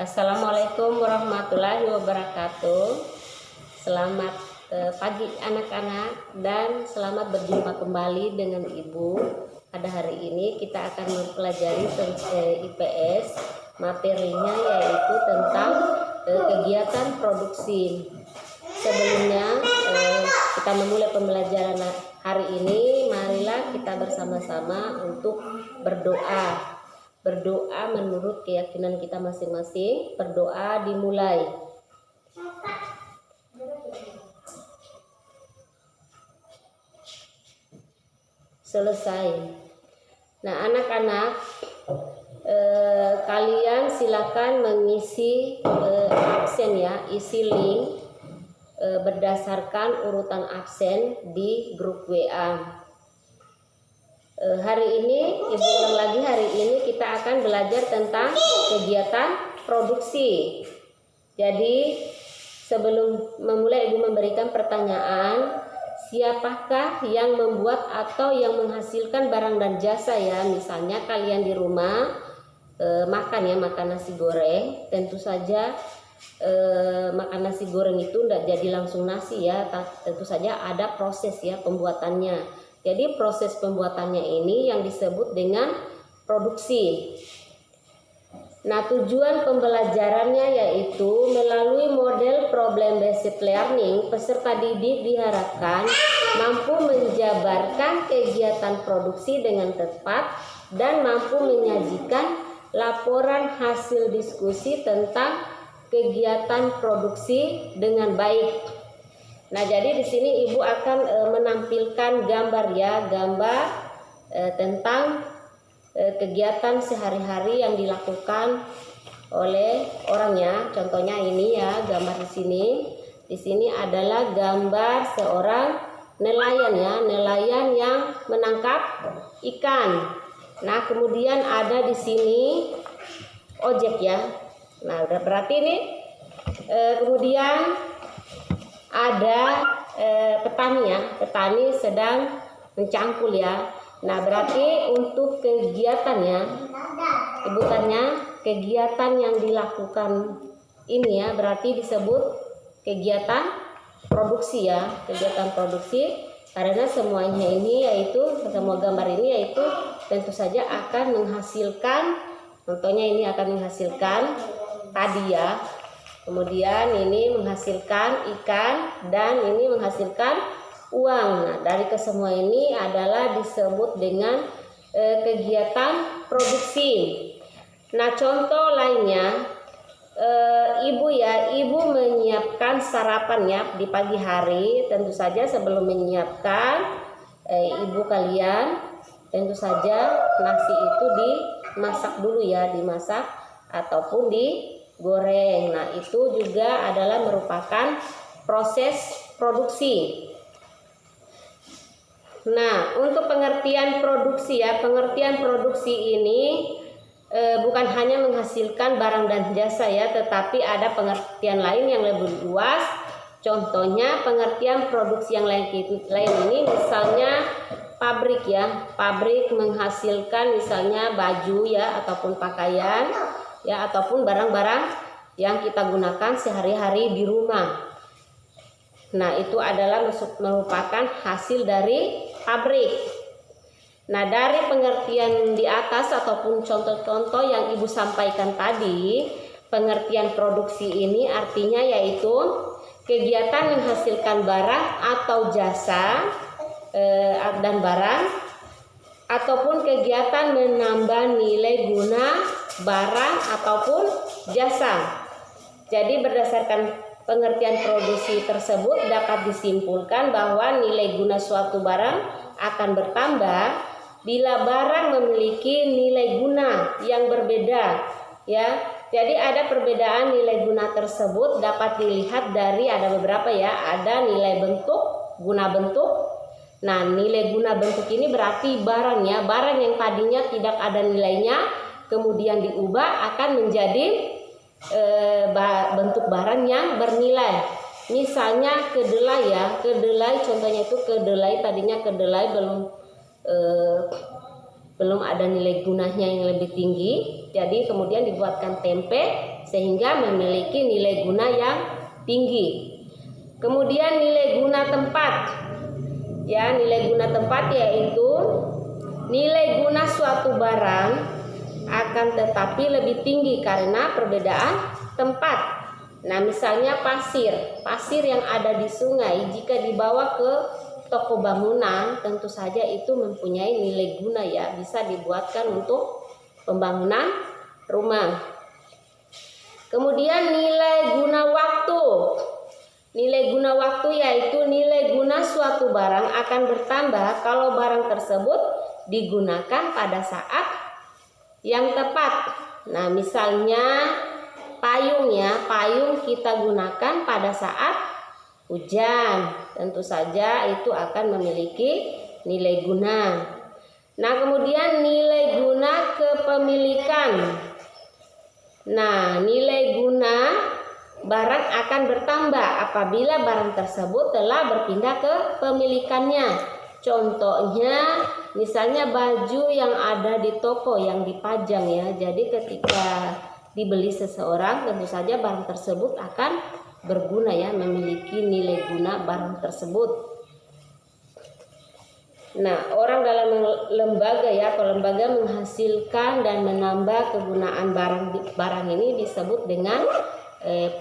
Assalamualaikum warahmatullahi wabarakatuh. Selamat pagi anak-anak dan selamat berjumpa kembali dengan Ibu. Pada hari ini kita akan mempelajari IPS. Materinya yaitu tentang kegiatan produksi. Sebelumnya kita memulai pembelajaran hari ini, marilah kita bersama-sama untuk berdoa. Berdoa menurut keyakinan kita masing-masing. Berdoa dimulai. Selesai. Nah, anak-anak, kalian silakan mengisi absen ya, isi link berdasarkan urutan absen di grup WA. Hari ini, Ibu ulang lagi, hari ini kita akan belajar tentang kegiatan produksi. Jadi, sebelum memulai Ibu memberikan pertanyaan, siapakah yang membuat atau yang menghasilkan barang dan jasa ya? Misalnya kalian di rumah makan nasi goreng, tentu saja makan nasi goreng itu tidak jadi langsung nasi ya, tentu saja ada proses ya pembuatannya. Jadi proses pembuatannya ini yang disebut dengan produksi. Nah, tujuan pembelajarannya yaitu melalui model problem based learning, peserta didik diharapkan mampu menjabarkan kegiatan produksi dengan tepat dan mampu menyajikan laporan hasil diskusi tentang kegiatan produksi dengan baik. Nah, jadi di sini Ibu akan menampilkan gambar ya, gambar tentang kegiatan sehari-hari yang dilakukan oleh orangnya. Contohnya ini ya, gambar di sini. Di sini adalah gambar seorang nelayan ya, nelayan yang menangkap ikan. Nah, kemudian ada di sini ojek ya. Nah, berarti ini kemudian ada petani ya, petani sedang mencangkul ya. Nah, berarti untuk kegiatannya, Ibu tanya, kegiatan yang dilakukan ini ya, berarti disebut kegiatan produksi ya, kegiatan produksi. Karena semuanya ini yaitu, semua gambar ini yaitu tentu saja akan menghasilkan, contohnya ini akan menghasilkan tadi ya. Kemudian ini menghasilkan ikan dan ini menghasilkan uang. Nah, dari kesemua ini adalah disebut dengan kegiatan produksi. Nah, contoh lainnya, Ibu menyiapkan sarapannya di pagi hari. Tentu saja sebelum menyiapkan Ibu kalian, tentu saja nasi itu dimasak dulu ya, dimasak ataupun digoreng. Nah, itu juga adalah merupakan proses produksi. Nah, untuk pengertian produksi ya, pengertian produksi ini bukan hanya menghasilkan barang dan jasa ya, tetapi ada pengertian lain yang lebih luas. Contohnya pengertian produksi yang lain ini misalnya pabrik ya, pabrik menghasilkan misalnya baju ya, ataupun pakaian ya, ataupun barang-barang yang kita gunakan sehari-hari di rumah. Nah, itu adalah merupakan hasil dari pabrik. Nah, dari pengertian di atas ataupun contoh-contoh yang Ibu sampaikan tadi, pengertian produksi ini artinya yaitu kegiatan menghasilkan barang atau jasa dan barang, ataupun kegiatan menambah nilai guna barang ataupun jasa. Jadi berdasarkan pengertian produksi tersebut dapat disimpulkan bahwa nilai guna suatu barang akan bertambah bila barang memiliki nilai guna yang berbeda ya. Jadi ada perbedaan nilai guna tersebut dapat dilihat dari ada beberapa ya, ada nilai bentuk, guna bentuk. Nah, nilai guna bentuk ini berarti barangnya, barang yang tadinya tidak ada nilainya kemudian diubah akan menjadi bentuk barang yang bernilai. Misalnya kedelai ya, kedelai contohnya itu kedelai tadinya kedelai belum ada nilai gunanya yang lebih tinggi, jadi kemudian dibuatkan tempe sehingga memiliki nilai guna yang tinggi. Kemudian nilai guna tempat. Ya, nilai guna tempat yaitu nilai guna suatu barang akan tetapi lebih tinggi karena perbedaan tempat. Nah, misalnya pasir yang ada di sungai jika dibawa ke toko bangunan tentu saja itu mempunyai nilai guna ya, bisa dibuatkan untuk pembangunan rumah. Kemudian nilai guna waktu. Nilai guna waktu yaitu nilai guna suatu barang akan bertambah kalau barang tersebut digunakan pada saat yang tepat. Nah, misalnya payung ya, payung kita gunakan pada saat hujan. Tentu saja itu akan memiliki nilai guna. Nah, kemudian nilai guna kepemilikan. Nah, nilai guna barang akan bertambah apabila barang tersebut telah berpindah ke pemilikannya. Contohnya misalnya baju yang ada di toko yang dipajang ya. Jadi ketika dibeli seseorang tentu saja barang tersebut akan berguna ya, memiliki nilai guna barang tersebut. Nah, orang dalam lembaga ya atau lembaga menghasilkan dan menambah kegunaan barang ini disebut dengan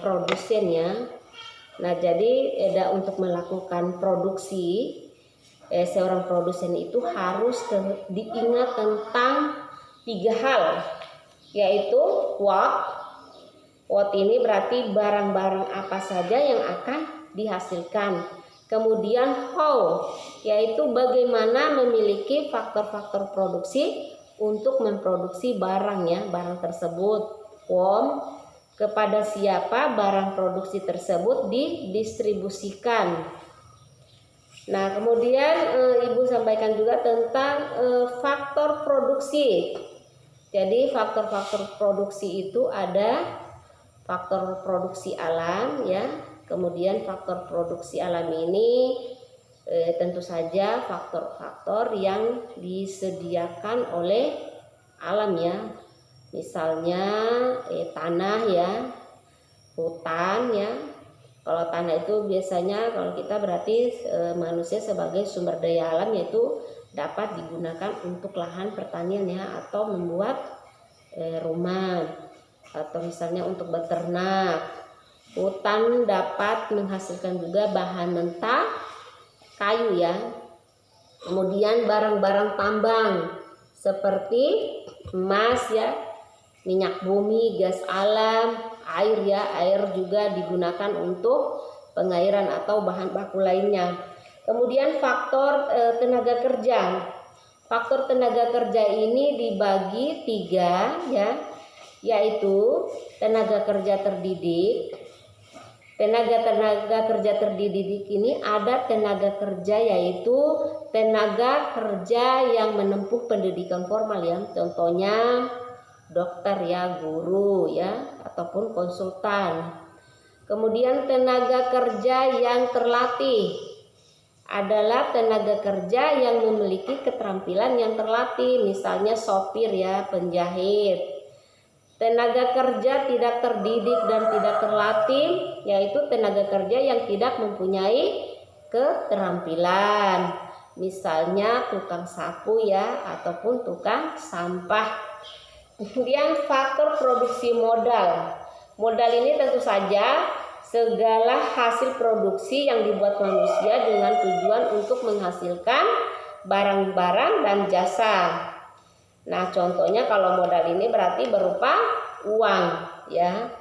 produsen ya. Nah, jadi untuk melakukan produksi seorang produsen itu harus diingat tentang 3 hal, yaitu what ini berarti barang-barang apa saja yang akan dihasilkan. Kemudian how, yaitu bagaimana memiliki faktor-faktor produksi untuk memproduksi barangnya, barang tersebut. Whom, kepada siapa barang produksi tersebut didistribusikan. Nah, kemudian Ibu sampaikan juga tentang faktor produksi. Jadi faktor-faktor produksi itu ada faktor produksi alam ya. Kemudian faktor produksi alam ini tentu saja faktor-faktor yang disediakan oleh alam ya. Misalnya tanah ya, hutan ya. Kalau tanah itu biasanya kalau kita berarti manusia sebagai sumber daya alam, yaitu dapat digunakan untuk lahan pertanian ya, atau membuat rumah, atau misalnya untuk beternak. Hutan dapat menghasilkan juga bahan mentah kayu ya. Kemudian barang-barang tambang seperti emas ya, minyak bumi, gas alam, air ya, air juga digunakan untuk pengairan atau bahan baku lainnya. Kemudian faktor tenaga kerja. Faktor tenaga kerja ini dibagi 3 ya, yaitu tenaga kerja terdidik. Tenaga kerja terdidik ini ada tenaga kerja yaitu tenaga kerja yang menempuh pendidikan formal ya. Contohnya dokter ya, guru ya, ataupun konsultan. Kemudian tenaga kerja yang terlatih adalah tenaga kerja yang memiliki keterampilan yang terlatih, misalnya sopir ya, penjahit. Tenaga kerja tidak terdidik dan tidak terlatih yaitu tenaga kerja yang tidak mempunyai keterampilan, misalnya tukang sapu ya, ataupun tukang sampah. Kemudian faktor produksi modal. Modal ini tentu saja segala hasil produksi yang dibuat manusia dengan tujuan untuk menghasilkan barang-barang dan jasa. Nah, contohnya kalau modal ini berarti berupa uang ya.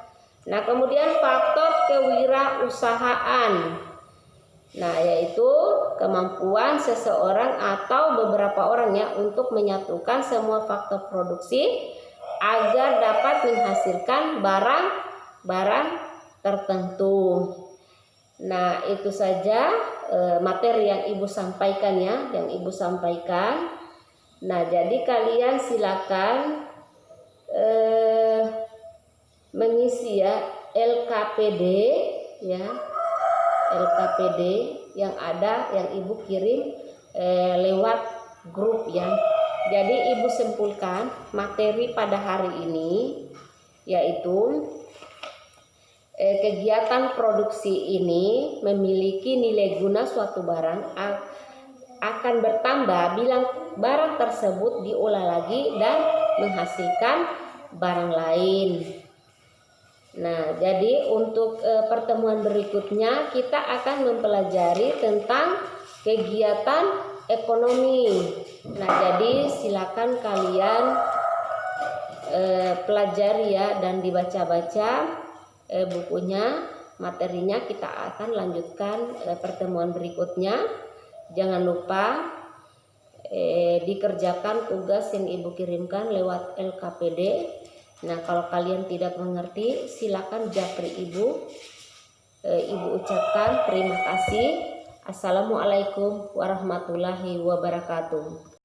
Nah, kemudian faktor kewirausahaan. Nah, yaitu kemampuan seseorang atau beberapa orang ya untuk menyatukan semua faktor produksi agar dapat menghasilkan barang-barang tertentu. Nah, itu saja materi yang Ibu sampaikan ya, yang Ibu sampaikan. Nah, jadi kalian silakan mengisi ya LKPD ya, LKPD yang ada yang Ibu kirim lewat grup ya. Jadi Ibu simpulkan materi pada hari ini yaitu kegiatan produksi ini memiliki nilai guna suatu barang akan bertambah bila barang tersebut diolah lagi dan menghasilkan barang lain. Nah, jadi untuk pertemuan berikutnya kita akan mempelajari tentang kegiatan ekonomi. Nah, jadi silakan kalian pelajari ya dan dibaca-baca bukunya, materinya. Kita akan lanjutkan pertemuan berikutnya. Jangan lupa dikerjakan tugas yang Ibu kirimkan lewat LKPD. Nah, kalau kalian tidak mengerti, silakan japri Ibu. Ibu ucapkan terima kasih. Assalamualaikum warahmatullahi wabarakatuh.